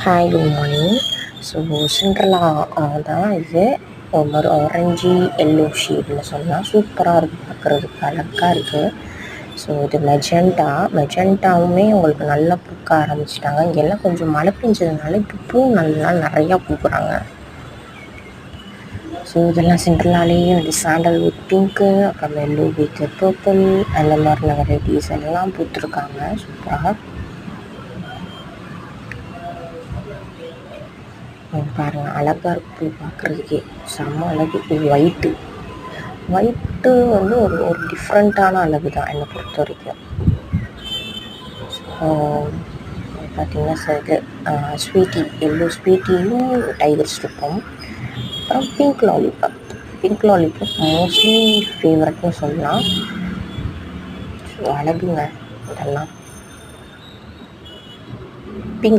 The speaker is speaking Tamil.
Hi good morning. So Cinderella தான் இது. ஒரு மாதிரி ஆரஞ்சு எல்லோ ஷேடில் சொல்லலாம். சூப்பராக இருக்குது, பார்க்குறதுக்கு அழகாக இருக்குது. ஸோ இது மெஜெண்டாவுமே உங்களுக்கு நல்லா பூக்க ஆரம்பிச்சிட்டாங்க. இங்கெல்லாம் கொஞ்சம் மழை பெஞ்சதுனால இப்போ பூ நிறையா பூக்குறாங்க. ஸோ இதெல்லாம் சிண்ட்ரெல்லாலேயே வந்து சாண்டல் வித் பிங்க்கு, அப்புறம் எல்லோ வித் பர்பிள், அந்த மாதிரியான வெரைட்டிஸ் எல்லாம் பூத்துருக்காங்க சூப்பராக. பாருங்கள், அழகாக இருக்குது பூ பார்க்குறதுக்கே, செம்ம அழகு. இது ஒயிட்டு வந்து ஒரு ஒரு டிஃப்ரெண்ட்டான அழகு தான் என்னை பொறுத்த வரைக்கும். ஸோ பார்த்திங்கன்னா இது ஸ்வீட்டி, எல்லோ ஸ்வீட்டியும் டைகர் ஸ்ட்ரிப்பும், அப்புறம் பிங்க் லாலிபாப் மோஸ்ட்லி ஃபேவரட்னு சொல்லலாம். ஸோ அழகுங்க இதெல்லாம். பிங்க்